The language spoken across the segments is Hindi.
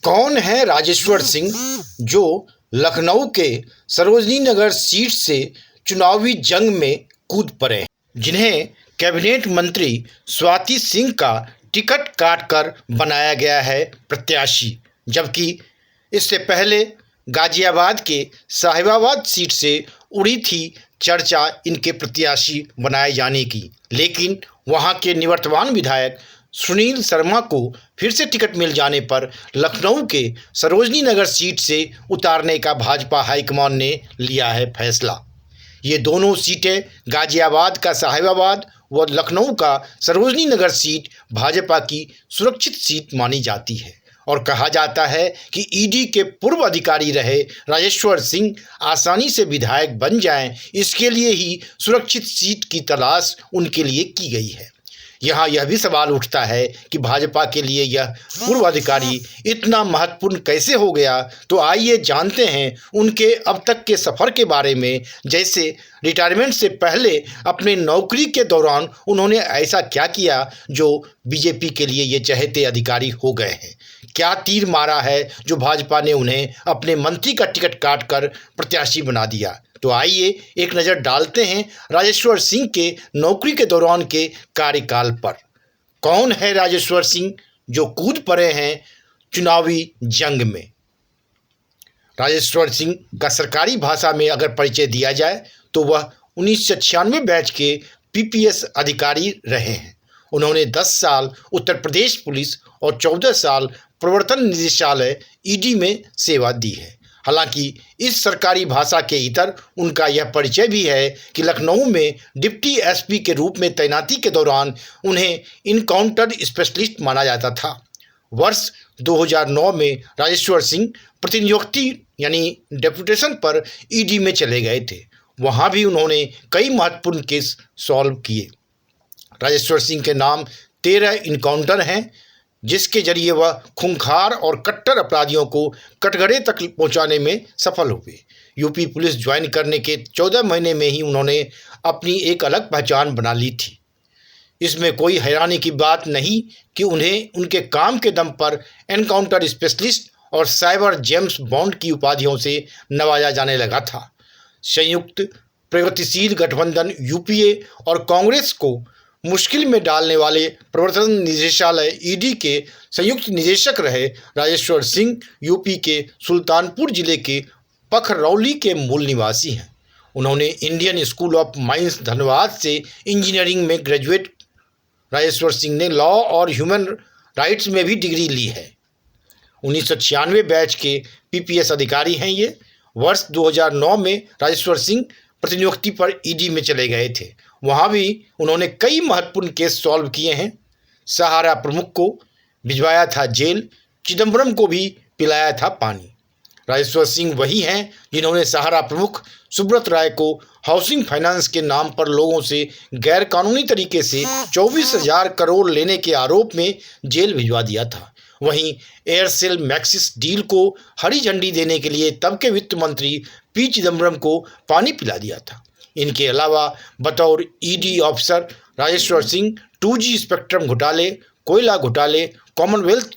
कौन है राजेश्वर सिंह जो लखनऊ के सरोजनी नगर सीट से चुनावी जंग में कूद पड़े हैं, जिन्हें कैबिनेट मंत्री स्वाति सिंह का टिकट काटकर बनाया गया है प्रत्याशी, जबकि इससे पहले गाजियाबाद के साहिबाबाद सीट से उड़ी थी चर्चा इनके प्रत्याशी बनाए जाने की। लेकिन वहां के निवर्तमान विधायक सुनील शर्मा को फिर से टिकट मिल जाने पर लखनऊ के सरोजनी नगर सीट से उतारने का भाजपा हाईकमान ने लिया है फैसला। ये दोनों सीटें, गाजियाबाद का साहिबाबाद व लखनऊ का सरोजनी नगर सीट, भाजपा की सुरक्षित सीट मानी जाती है और कहा जाता है कि ईडी के पूर्व अधिकारी रहे राजेश्वर सिंह आसानी से विधायक बन जाएं, इसके लिए ही सुरक्षित सीट की तलाश उनके लिए की गई है। यहाँ यह भी सवाल उठता है कि भाजपा के लिए यह पूर्व अधिकारी इतना महत्वपूर्ण कैसे हो गया। तो आइए जानते हैं उनके अब तक के सफ़र के बारे में। जैसे रिटायरमेंट से पहले अपने नौकरी के दौरान उन्होंने ऐसा क्या किया जो बीजेपी के लिए ये चहेते अधिकारी हो गए हैं। क्या तीर मारा है जो भाजपा ने उन्हें अपने मंत्री का टिकट काटकर प्रत्याशी बना दिया। तो आइए एक नज़र डालते हैं राजेश्वर सिंह के नौकरी के दौरान के कार्यकाल पर। कौन है राजेश्वर सिंह जो कूद पड़े हैं चुनावी जंग में। राजेश्वर सिंह का सरकारी भाषा में अगर परिचय दिया जाए तो वह 1996 बैच के पीपीएस अधिकारी रहे हैं। उन्होंने 10 साल उत्तर प्रदेश पुलिस और 14 साल प्रवर्तन निदेशालय ईडी में सेवा दी है। हालांकि इस सरकारी भाषा के इतर उनका यह परिचय भी है कि लखनऊ में डिप्टी एसपी के रूप में तैनाती के दौरान उन्हें इनकाउंटर स्पेशलिस्ट माना जाता था। वर्ष 2009 में राजेश्वर सिंह प्रतिनियुक्ति यानी डेपुटेशन पर ईडी में चले गए थे। वहां भी उन्होंने कई महत्वपूर्ण केस सॉल्व किए। राजेश्वर सिंह के नाम 13 इनकाउंटर हैं, जिसके जरिए वह खूंखार और कट्टर अपराधियों को कटघरे तक पहुंचाने में सफल हुए। यूपी पुलिस ज्वाइन करने के 14 महीने में ही उन्होंने अपनी एक अलग पहचान बना ली थी। इसमें कोई हैरानी की बात नहीं कि उन्हें उनके काम के दम पर एनकाउंटर स्पेशलिस्ट और साइबर जेम्स बॉन्ड की उपाधियों से नवाजा जाने लगा था। संयुक्त प्रगतिशील गठबंधन यूपीए और कांग्रेस को मुश्किल में डालने वाले प्रवर्तन निदेशालय ईडी के संयुक्त निदेशक रहे राजेश्वर सिंह यूपी के सुल्तानपुर जिले के पखरौली के मूल निवासी हैं। उन्होंने Indian school of mines Dhanbad से इंजीनियरिंग में ग्रेजुएट। राजेश्वर सिंह ने लॉ और ह्यूमन राइट्स में भी डिग्री ली है। 1996 बैच के पीपीएस अधिकारी हैं ये। वर्ष 2009 में राजेश्वर सिंह प्रतिनियुक्ति पर ईडी में चले गए थे। वहाँ भी उन्होंने कई महत्वपूर्ण केस सॉल्व किए हैं। सहारा प्रमुख को भिजवाया था जेल, चिदम्बरम को भी पिलाया था पानी। राजेश्वर सिंह वही हैं जिन्होंने सहारा प्रमुख सुब्रत राय को हाउसिंग फाइनेंस के नाम पर लोगों से गैरकानूनी तरीके से 24,000 करोड़ लेने के आरोप में जेल भिजवा दिया था। वहीं एयरसेल मैक्सिस डील को हरी झंडी देने के लिए तब के वित्त मंत्री पी चिदम्बरम को पानी पिला दिया था। इनके अलावा बतौर ED officer Rajeshwar Singh 2G spectrum घोटाले, कोयला घोटाले, कॉमनवेल्थ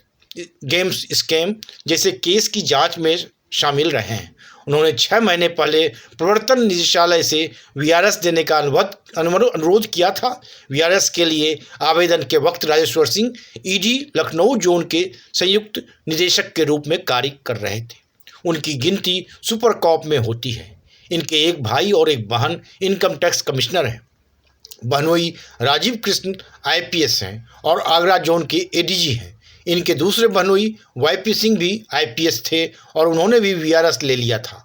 गेम्स स्कैम जैसे केस की जांच में शामिल रहे हैं। उन्होंने 6 महीने पहले प्रवर्तन निदेशालय से वीआरएस देने का अनुरोध किया था। वीआरएस के लिए आवेदन के वक्त राजेश्वर सिंह ईडी लखनऊ जोन के संयुक्त निदेशक के रूप में कार्य कर रहे थे। उनकी गिनती सुपर कॉप में होती है। इनके एक भाई और एक बहन इनकम टैक्स कमिश्नर हैं। बहनोई राजीव कृष्ण आईपीएस हैं और आगरा जोन के एडीजी हैं। इनके दूसरे बहनोई वाईपी सिंह भी आईपीएस थे और उन्होंने भी वीआरएस ले लिया था।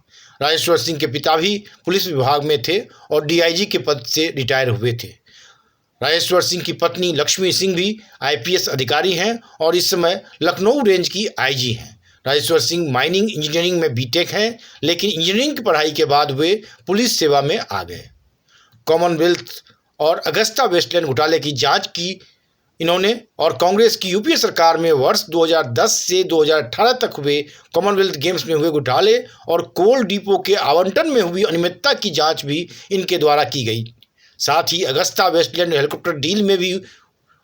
राजेश्वर सिंह के पिता भी पुलिस विभाग में थे और डीआईजी के पद से रिटायर हुए थे। राजेश्वर सिंह की पत्नी लक्ष्मी सिंह भी आईपीएस अधिकारी हैं और इस समय लखनऊ रेंज की आईजी हैं। राजेश्वर सिंह माइनिंग इंजीनियरिंग में बीटेक हैं, लेकिन इंजीनियरिंग की पढ़ाई के बाद वे पुलिस सेवा में आ गए। कॉमनवेल्थ और अगस्ता वेस्टलैंड घोटाले की जांच की इन्होंने और कांग्रेस की यूपीए सरकार में वर्ष 2010 से 2018 तक हुए कॉमनवेल्थ गेम्स में हुए घोटाले और कोल डिपो के आवंटन में हुई अनियमितता की जांच भी इनके द्वारा की गई। साथ ही अगस्ता वेस्टलैंड हेलीकॉप्टर डील में भी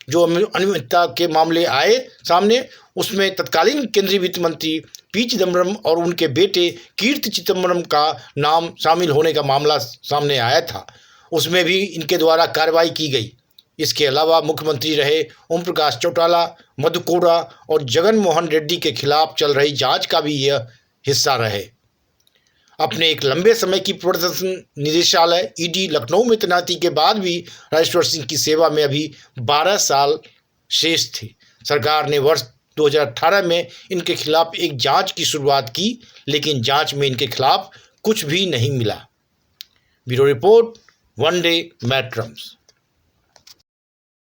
जो अनियमितता के मामले आए सामने, उसमें तत्कालीन केंद्रीय वित्त मंत्री पी चिदम्बरम और उनके बेटे कीर्ति चिदम्बरम का नाम शामिल होने का मामला सामने आया था, उसमें भी इनके द्वारा कार्रवाई की गई। इसके अलावा मुख्यमंत्री रहे ओम प्रकाश चौटाला, मधु कोड़ा और जगन मोहन रेड्डी के खिलाफ चल रही जांच का भी यह हिस्सा रहे। अपने एक लंबे समय की प्रवर्तन निदेशालय ईडी लखनऊ में तैनाती के बाद भी राजेश्वर सिंह की सेवा में अभी 12 साल शेष थे। सरकार ने वर्ष 2018 में इनके खिलाफ एक जांच की शुरुआत की, लेकिन जांच में इनके खिलाफ कुछ भी नहीं मिला। ब्यूरो रिपोर्ट, वन डे मैट्रम्स।